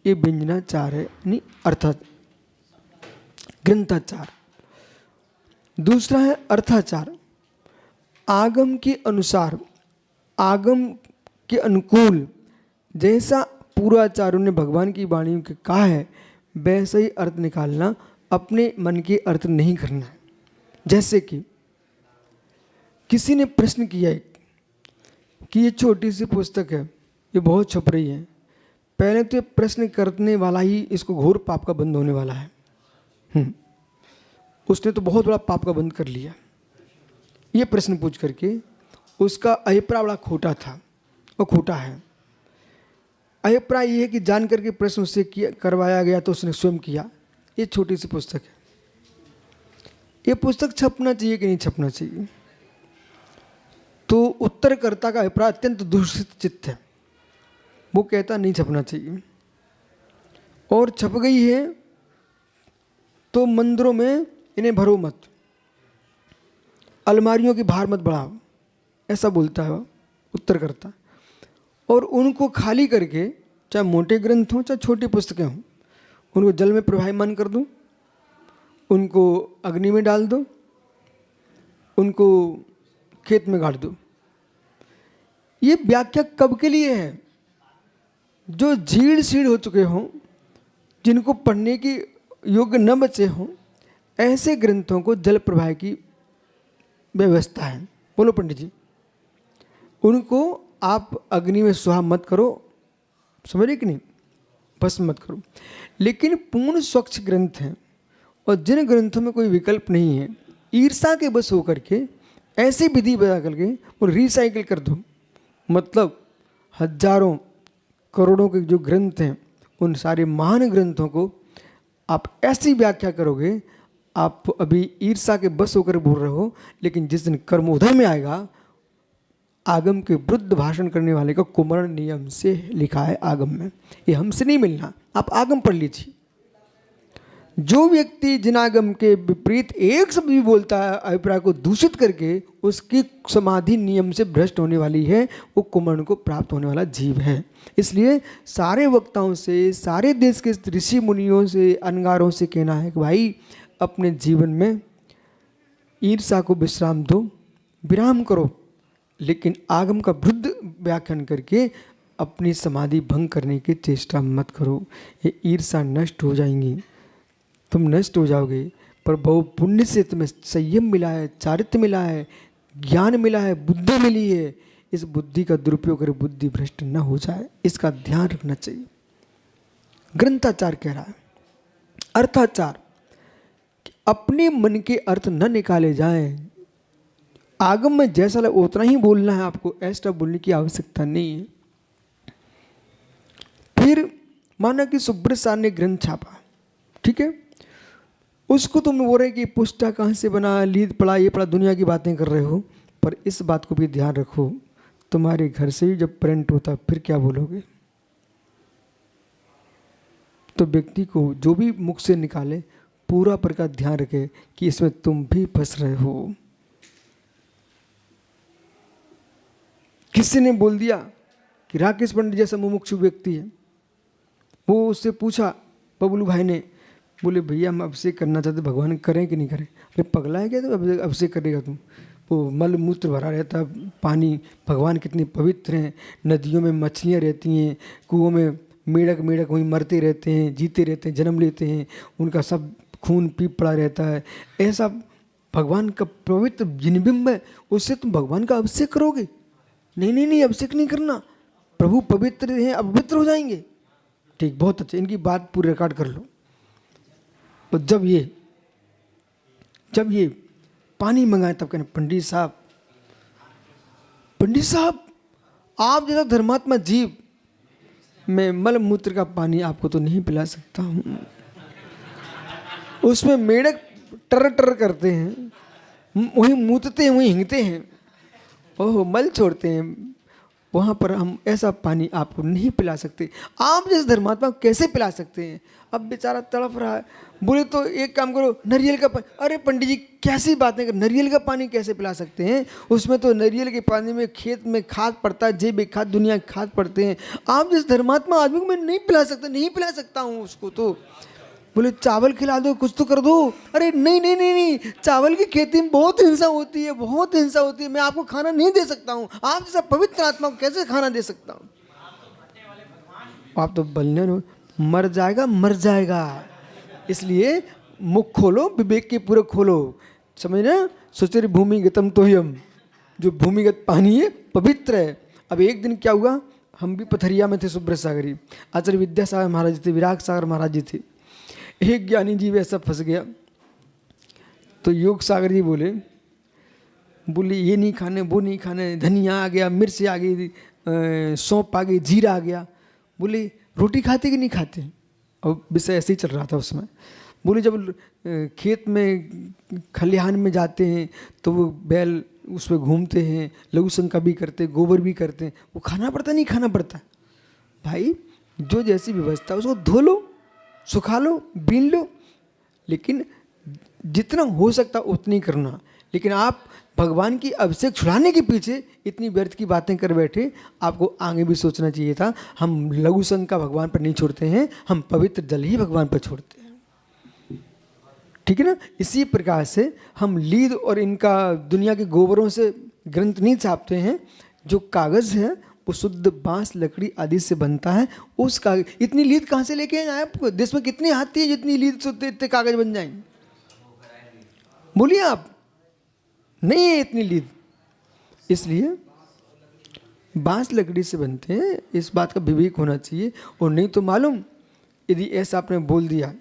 ये व्यंजनाचार है, यानी अर्थात ग्रंथाचार। दूसरा है अर्थाचार। आगम के अनुसार, आगम के अनुकूल जैसा पूर्वाचार्यों ने भगवान की वाणी में कहा है वैसा ही अर्थ निकालना, अपने मन के अर्थ नहीं करना है। जैसे कि किसी ने प्रश्न किया है कि ये छोटी सी पुस्तक है, ये बहुत छप रही है, पहले तो ये प्रश्न करने वाला ही इसको घोर पाप का बंद होने वाला है। उसने तो बहुत बड़ा पाप का बंद कर लिया। ये प्रश्न पूछ करके उसका अभिप्राय बड़ा खोटा था और खोटा है। अभिप्राय ये है कि जान करके प्रश्न उससे किया करवाया गया तो उसने स्वयं किया। ये छोटी सी पुस्तक है, ये पुस्तक छपना चाहिए कि नहीं छपना चाहिए? तो उत्तरकर्ता का अभिप्राय अत्यंत दूषित चित्त है, वो कहता नहीं छपना चाहिए। और छप गई है तो मंदिरों में इन्हें भरो मत, अलमारियों की भार मत बढ़ाओ, ऐसा बोलता है उत्तरकर्ता। और उनको खाली करके, चाहे मोटे ग्रंथ हों चाहे छोटी पुस्तकें हों, उनको जल में प्रवाहमान कर दो, उनको अग्नि में डाल दो, उनको खेत में गाड़ दो। ये व्याख्या कब के लिए है? जो झीड़ सीड़ हो चुके हों, जिनको पढ़ने की योग्य न बचे हों, ऐसे ग्रंथों को जल प्रवाह की व्यवस्था है। बोलो पंडित जी, उनको आप अग्नि में सुहा मत करो, समझ रहे कि नहीं, भस्म मत करो। लेकिन पूर्ण स्वच्छ ग्रंथ हैं और जिन ग्रंथों में कोई विकल्प नहीं है, ईर्षा के बस होकर के ऐसी विधि बता करके वो रिसाइकिल कर दो। मतलब हजारों करोड़ों के जो ग्रंथ हैं, उन सारे महान ग्रंथों को आप ऐसी व्याख्या करोगे, आप अभी ईर्षा के बस होकर बोल रहे हो, लेकिन जिस दिन कर्मोदय में आएगा, आगम के विरुद्ध भाषण करने वाले का कुमरण नियम से लिखा है आगम में। ये हमसे नहीं मिलना, आप आगम पढ़ लीजिए। जो व्यक्ति जिन आगम के विपरीत एक शब्द भी बोलता है अभिप्राय को दूषित करके, उसकी समाधि नियम से भ्रष्ट होने वाली है, वो कुमरण को प्राप्त होने वाला जीव है। इसलिए सारे वक्ताओं से, सारे देश के ऋषि मुनियों से, अनगारों से कहना है कि भाई अपने जीवन में ईर्षा को विश्राम दो, विराम करो, लेकिन आगम का विरुद्ध व्याख्यान करके अपनी समाधि भंग करने की चेष्टा मत करो। ये ईर्षा नष्ट हो जाएंगी, तुम नष्ट हो जाओगे, पर बहु पुण्य से तुम्हें संयम मिला है, चारित्र्य मिला है, ज्ञान मिला है, बुद्धि मिली है। इस बुद्धि का दुरुपयोग कर बुद्धि भ्रष्ट न हो जाए, इसका ध्यान रखना चाहिए। ग्रंथाचार कह रहा है। अर्थाचार, अपने मन के अर्थ न निकाले जाएं। आगम में जैसा लगे उतना ही बोलना है आपको, ऐसा बोलने की आवश्यकता नहीं है। फिर माना कि सुब्रत सार ने ग्रंथ छापा, ठीक है, उसको तुम बोल रहे कि पुष्टा कहाँ से बना, लीद पड़ा, ये पड़ा, दुनिया की बातें कर रहे हो। पर इस बात को भी ध्यान रखो, तुम्हारे घर से ही जब प्रिंट होता फिर क्या बोलोगे? तो व्यक्ति को जो भी मुख से निकाले पूरा पर का ध्यान रखे कि इसमें तुम भी फंस रहे हो। किसी ने बोल दिया कि राकेश पंडित जैसा मुमुक्षु व्यक्ति है, वो उससे पूछा बबलू भाई ने, बोले भैया हम अभिषेक करना चाहते, भगवान करें कि नहीं करें? अरे पगला है क्या तो अभिषेक करेगा तुम? वो मल मूत्र भरा रहता है, पानी, भगवान कितने पवित्र हैं, नदियों में मछलियाँ रहती हैं, कुओं में मेढक मेढक वहीं मरते रहते हैं, जीते रहते हैं, जन्म लेते हैं, उनका सब खून पीप पड़ा रहता है। ऐसा भगवान का पवित्र जिनबिंब है, उससे तुम भगवान का अभिषेक करोगे? नहीं नहीं नहीं, अभिषेक नहीं करना, प्रभु पवित्र हैं, अपवित्र हो जाएंगे। ठीक, बहुत अच्छा, इनकी बात पूरी रिकॉर्ड कर लो। तो जब ये पानी मंगाए तब कहने पंडित साहब आप जैसा धर्मात्मा जीव, मैं मल मूत्र का पानी आपको तो नहीं पिला सकता हूँ, उसमें मेढक टर टर करते हैं, वहीं मूतते हैं, वहीं हिंगते हैं, ओह मल छोड़ते हैं, वहाँ पर हम ऐसा पानी आपको नहीं पिला सकते। आप जैसे धर्मात्मा को कैसे पिला सकते हैं? अब बेचारा तड़प रहा है, बोले तो एक काम करो, नारियल का पानी। अरे पंडित जी कैसी बातें कर, नारियल का पानी कैसे पिला सकते हैं? उसमें तो नारियल के पानी में खेत में खाद पड़ता है, जैविक खाद, दुनिया के खाद पड़ते हैं। आप जैसे धर्मात्मा आदमी को मैं नहीं पिला सकता, नहीं पिला सकता हूँ उसको। तो बोले चावल खिला दो, कुछ तो कर दो। अरे नहीं नहीं नहीं नहीं, चावल की खेती में बहुत हिंसा होती है, बहुत हिंसा होती है, मैं आपको खाना नहीं दे सकता हूँ। आप जैसा पवित्र आत्मा को कैसे खाना दे सकता हूँ? आप तो बलने हो, मर जाएगा, मर जाएगा। इसलिए मुख खोलो, विवेक के पूरक खोलो, समझ ना। सुचिर भूमिगतम तोयम, जो भूमिगत पानी है पवित्र है। अब एक दिन क्या हुआ, हम भी पथरिया में थे, सुब्रत सागरी, आचार्य विद्यासागर महाराज जी थे, विराग सागर महाराज जी थे। एक ज्ञानी जीव ऐसा फंस गया, तो योग सागर जी बोले ये नहीं खाने, वो नहीं खाने, धनिया आ गया, मिर्च आ गई, सौंप आ गई, जीरा आ गया। बोले रोटी खाते कि नहीं खाते? और विषय ऐसे ही चल रहा था उसमें। बोले जब खेत में खलिहान में जाते हैं तो वो बैल उस पर घूमते हैं, लघु शंका भी करते, गोबर भी करते हैं, वो खाना पड़ता नहीं खाना पड़ता? भाई जो जैसी व्यवस्था उसको धो लो, सुखा लो, बीन लो, लेकिन जितना हो सकता उतनी करना। लेकिन आप भगवान की अभिषेक छुड़ाने के पीछे इतनी व्यर्थ की बातें कर बैठे। आपको आगे भी सोचना चाहिए था। हम लघु शंका भगवान पर नहीं छोड़ते हैं, हम पवित्र जल ही भगवान पर छोड़ते हैं, ठीक है ना। इसी प्रकार से हम लीद और इनका दुनिया के गोबरों से ग्रंथ नहीं छापते हैं। जो कागज़ है वो शुद्ध बांस लकड़ी आदि से बनता है। उस कागज, इतनी लीद कहाँ से लेके आए आपको? देश में कितने हाथी हैं जितनी लीद से इतने कागज बन जाएंगे? बोलिए आप, नहीं है इतनी लीद। इसलिए बांस लकड़ी से बनते हैं, इस बात का विवेक होना चाहिए। और नहीं तो मालूम, यदि ऐसा आपने बोल दिया,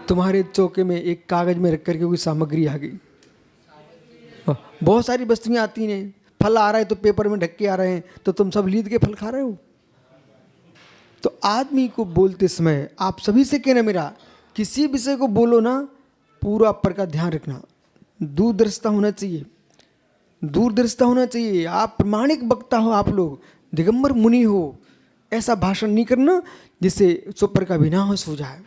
तुम्हारे चौके में एक कागज में रख करके कोई सामग्री आ गई, बहुत सारी वस्तुएं आती हैं, फल आ रहा है तो पेपर में ढक के आ रहे हैं, तो तुम सब लीद के फल खा रहे हो। तो आदमी को बोलते समय आप सभी से कहना मेरा, किसी विषय को बोलो ना, पूरा पर का ध्यान रखना, दूरदर्शिता होना चाहिए, दूरदर्शिता होना चाहिए। आप प्रमाणिक वक्ता हो, आप लोग दिगंबर मुनि हो, ऐसा भाषण नहीं करना जिससे सुपर का विनाश हो जाए।